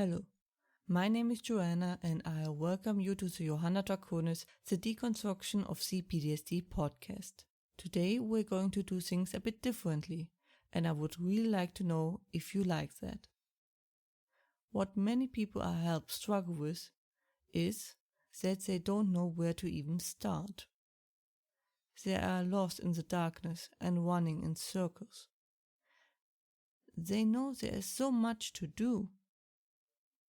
Hello, my name is Joanna and I welcome you to the Johanna Draconis, the Deconstruction of CPTSD podcast. Today we're going to do things a bit differently and I would really like to know if you like that. What many people I help struggle with is that they don't know where to even start. They are lost in the darkness and running in circles. They know there is so much to do.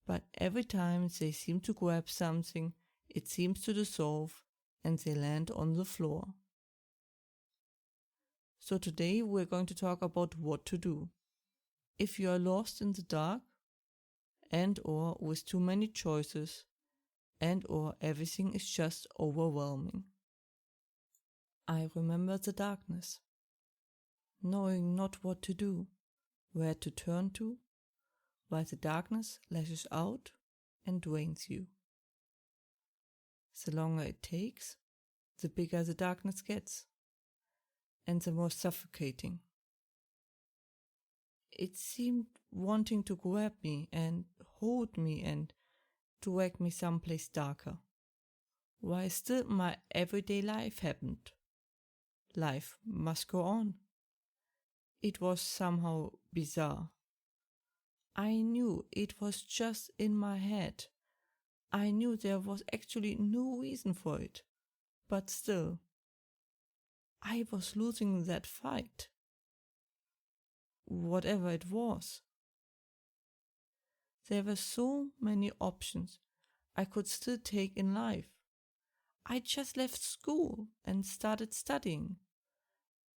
But every time they seem to grab something, it seems to dissolve and they land on the floor. So today we're going to talk about what to do. If you are lost in the dark and or with too many choices and or everything is just overwhelming. I remember the darkness, knowing not what to do, where to turn to, while the darkness lashes out and drains you. The longer it takes, the bigger the darkness gets, and the more suffocating. It seemed wanting to grab me and hold me and drag me someplace darker, while still my everyday life happened. Life must go on. It was somehow bizarre. I knew it was just in my head. I knew there was actually no reason for it, but still, I was losing that fight. Whatever it was. There were so many options I could still take in life. I just left school and started studying,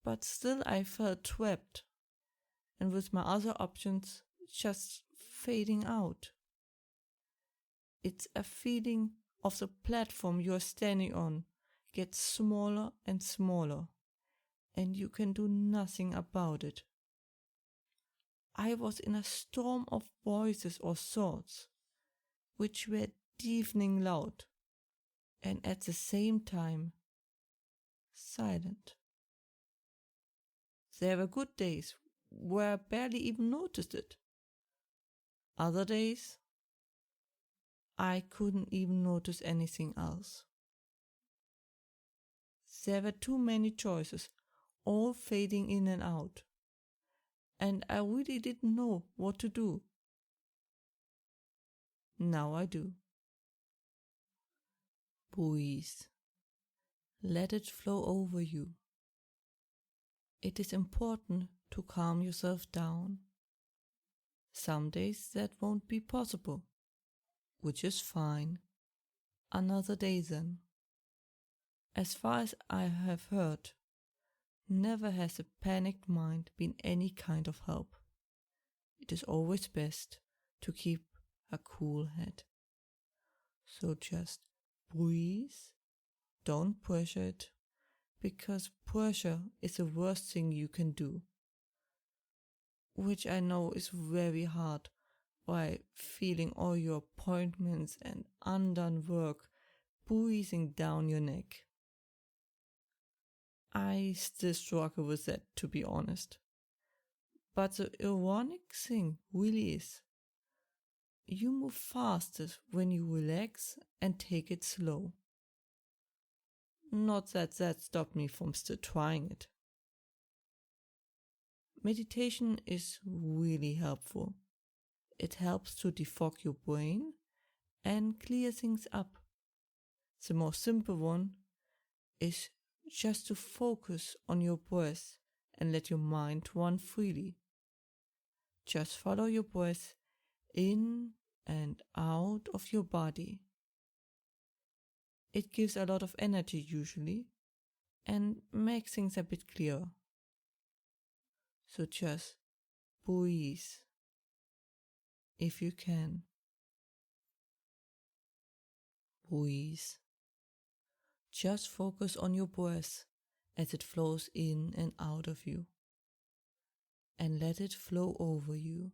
but still I felt trapped, and with my other options just fading out. It's a feeling of the platform you are standing on gets smaller and smaller, and you can do nothing about it. I was in a storm of voices or thoughts, which were deafening loud, and at the same time, silent. There were good days where I barely even noticed it. Other days, I couldn't even notice anything else. There were too many choices, all fading in and out, and I really didn't know what to do. Now I do. Breathe. Let it flow over you. It is important to calm yourself down. Some days that won't be possible, which is fine. Another day then. As far as I have heard, never has a panicked mind been any kind of help. It is always best to keep a cool head. So just breathe, don't pressure it, because pressure is the worst thing you can do. Which I know is very hard while feeling all your appointments and undone work breathing down your neck. I still struggle with that, to be honest. But the ironic thing really is, you move fastest when you relax and take it slow. Not that stopped me from still trying it. Meditation is really helpful. It helps to defog your brain and clear things up. The most simple one is just to focus on your breath and let your mind run freely. Just follow your breath in and out of your body. It gives a lot of energy usually and makes things a bit clearer. So just breathe if you can. Breathe. Just focus on your breath as it flows in and out of you, and let it flow over you.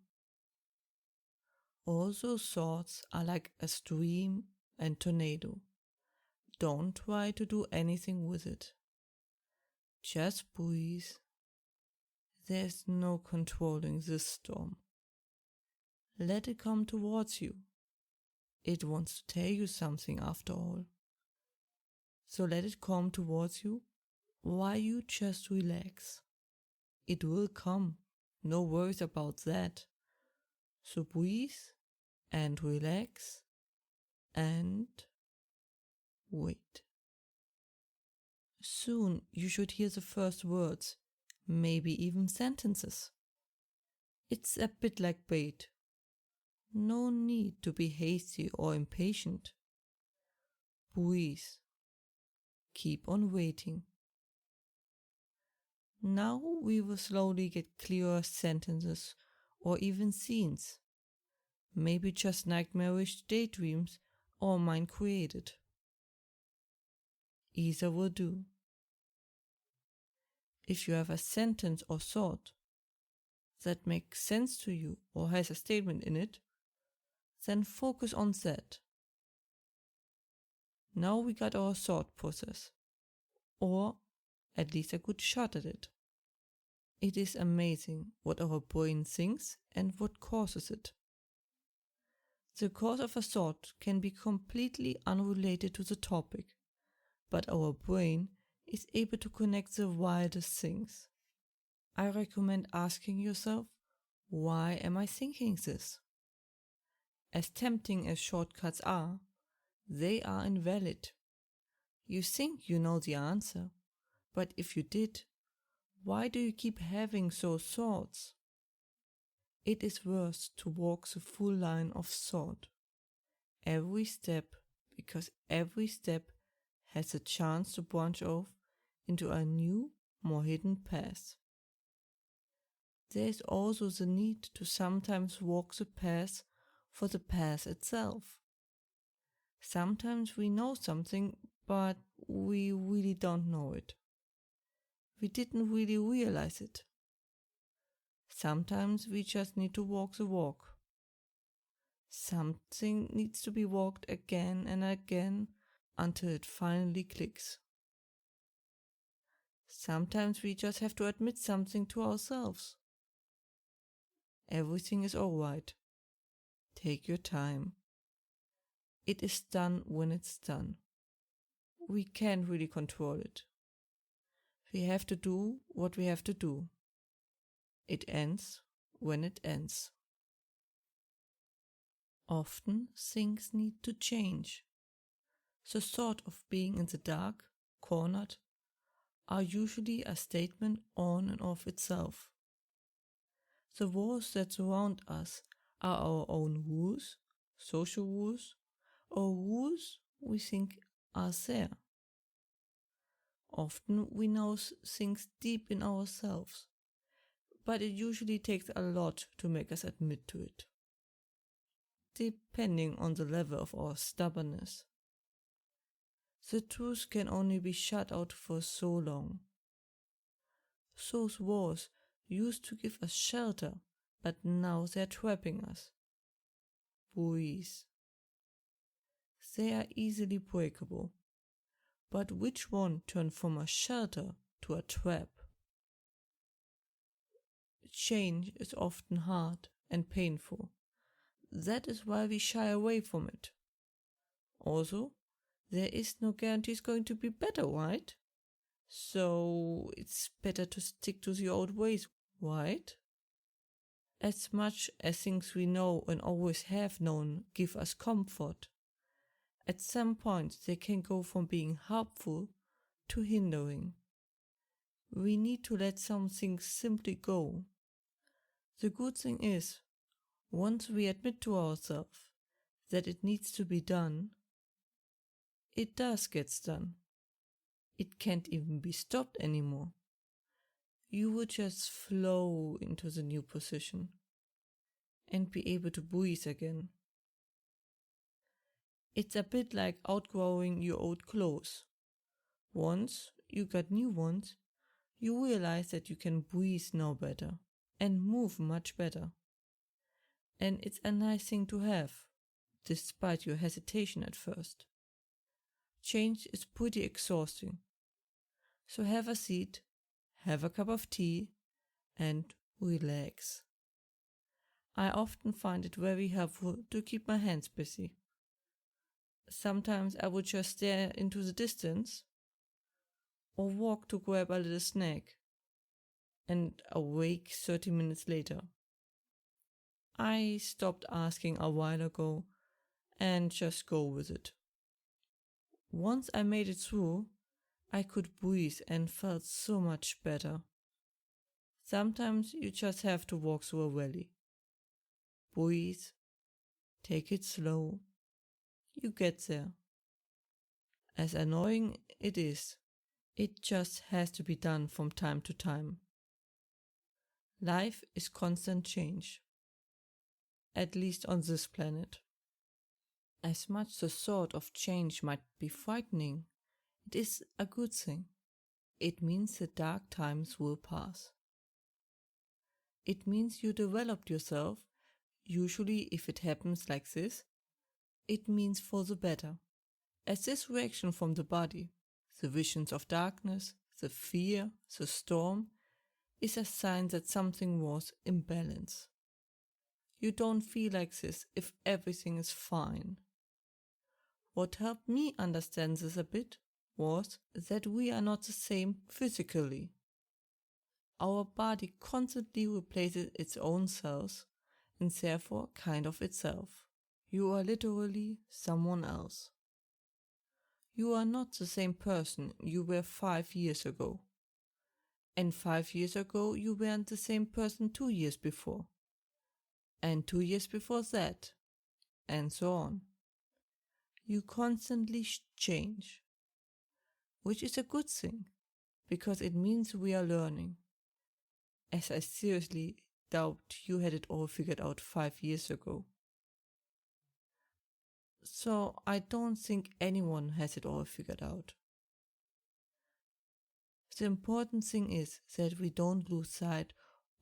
All those thoughts are like a stream and tornado. Don't try to do anything with it. Just breathe. There's no controlling this storm. Let it come towards you. It wants to tell you something after all. So let it come towards you while you just relax. It will come, no worries about that. So breathe and relax and wait. Soon you should hear the first words, maybe even sentences. It's a bit like bait. No need to be hasty or impatient. Breathe. Keep on waiting. Now we will slowly get clearer sentences or even scenes. Maybe just nightmarish daydreams or mind created. Either will do. If you have a sentence or thought that makes sense to you or has a statement in it, then focus on that. Now we got our thought process, or at least a good shot at it. It is amazing what our brain thinks and what causes it. The cause of a thought can be completely unrelated to the topic, but our brain is able to connect the wildest things. I recommend asking yourself, why am I thinking this? As tempting as shortcuts are, they are invalid. You think you know the answer, but if you did, why do you keep having those thoughts? It is worth to walk the full line of thought. Every step, because every step has a chance to branch off into a new, more hidden path. There is also the need to sometimes walk the path for the path itself. Sometimes we know something, but we really don't know it. We didn't really realize it. Sometimes we just need to walk the walk. Something needs to be walked again and again until it finally clicks. Sometimes we just have to admit something to ourselves. Everything is alright. Take your time. It is done when it's done. We can't really control it. We have to do what we have to do. It ends when it ends. Often things need to change. The thought of being in the dark, cornered, are usually a statement on and of itself. The walls that surround us are our own rules, social rules, or rules we think are there. Often we know things deep in ourselves, but it usually takes a lot to make us admit to it, depending on the level of our stubbornness. The truth can only be shut out for so long. Those walls used to give us shelter, but now they're trapping us. Breathe. They are easily breakable, but which one turned from a shelter to a trap? Change is often hard and painful. That is why we shy away from it. Also, there is no guarantee it's going to be better, right? So it's better to stick to the old ways, right? As much as things we know and always have known give us comfort, at some point they can go from being helpful to hindering. We need to let some things simply go. The good thing is, once we admit to ourselves that it needs to be done, it does get done. It can't even be stopped anymore. You will just flow into the new position and be able to breathe again. It's a bit like outgrowing your old clothes. Once you got new ones, you realize that you can breathe now better and move much better. And it's a nice thing to have, despite your hesitation at first. Change is pretty exhausting. So have a seat, have a cup of tea, and relax. I often find it very helpful to keep my hands busy. Sometimes I would just stare into the distance or walk to grab a little snack and awake 30 minutes later. I stopped asking a while ago and just go with it. Once I made it through, I could breathe and felt so much better. Sometimes you just have to walk through a valley. Breathe, take it slow. You get there. As annoying it is, it just has to be done from time to time. Life is constant change, at least on this planet. As much the thought of change might be frightening, it is a good thing. It means the dark times will pass. It means you developed yourself. Usually, if it happens like this, it means for the better. As this reaction from the body, the visions of darkness, the fear, the storm, is a sign that something was in balance. You don't feel like this if everything is fine. What helped me understand this a bit was that we are not the same physically. Our body constantly replaces its own cells and therefore kind of itself. You are literally someone else. You are not the same person you were 5 years ago. And 5 years ago you weren't the same person 2 years before. And 2 years before that. And so on. You constantly change. Which is a good thing, because it means we are learning. As I seriously doubt you had it all figured out 5 years ago. So I don't think anyone has it all figured out. The important thing is that we don't lose sight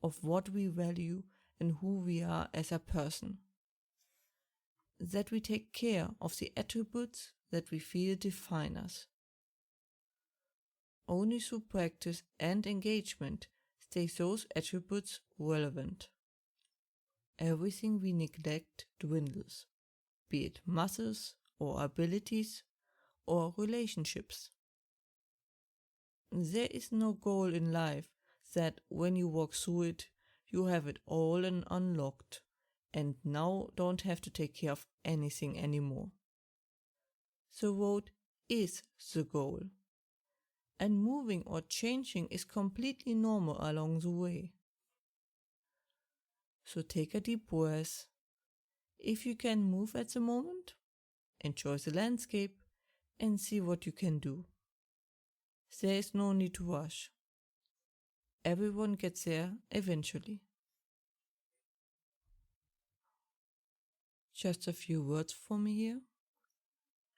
of what we value and who we are as a person. That we take care of the attributes that we feel define us. Only through practice and engagement stay those attributes relevant. Everything we neglect dwindles, be it muscles or abilities or relationships. There is no goal in life that when you walk through it, you have it all and unlocked and now don't have to take care of anything anymore. The road is the goal. And moving or changing is completely normal along the way. So take a deep breath. If you can move at the moment, enjoy the landscape and see what you can do. There is no need to rush. Everyone gets there eventually. Just a few words for me here.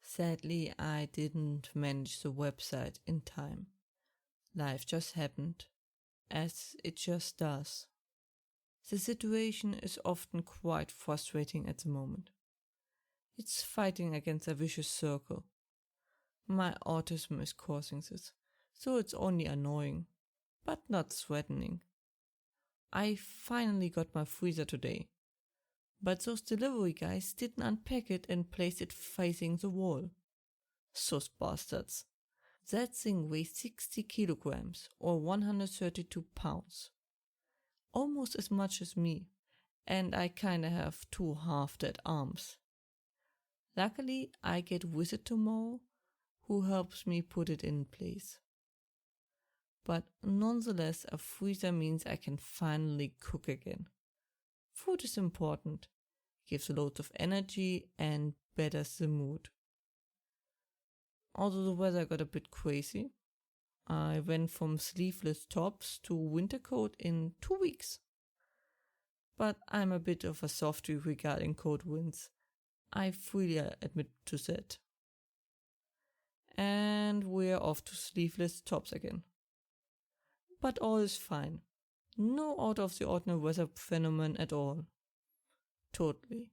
Sadly, I didn't manage the website in time. Life just happened, as it just does. The situation is often quite frustrating at the moment. It's fighting against a vicious circle. My autism is causing this, so it's only annoying, but not threatening. I finally got my freezer today, but those delivery guys didn't unpack it and place it facing the wall. Those bastards. That thing weighs 60 kilograms or 132 pounds. Almost as much as me, and I kinda have 2 half-dead arms. Luckily, I get with it tomorrow, who helps me put it in place. But nonetheless, a freezer means I can finally cook again. Food is important, gives loads of energy and betters the mood. Although the weather got a bit crazy, I went from sleeveless tops to winter coat in 2 weeks. But I'm a bit of a softie regarding cold winds. I freely admit to that. And we're off to sleeveless tops again. But all is fine. No out of the ordinary weather phenomenon at all. Totally.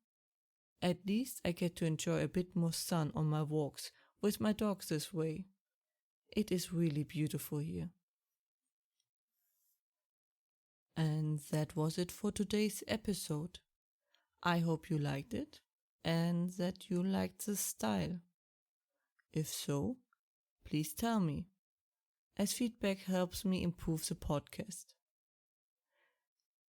At least I get to enjoy a bit more sun on my walks with my dogs this way. It is really beautiful here. And that was it for today's episode. I hope you liked it and that you liked the style. If so, please tell me, as feedback helps me improve the podcast.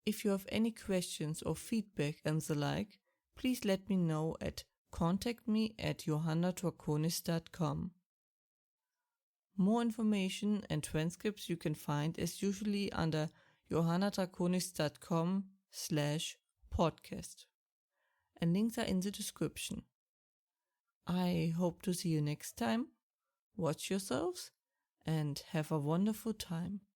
If you have any questions or feedback and the like, please let me know at contactme@johannadraconis.com. More information and transcripts you can find as usually under johannadraconis.com/podcast. And links are in the description. I hope to see you next time. Watch yourselves and have a wonderful time.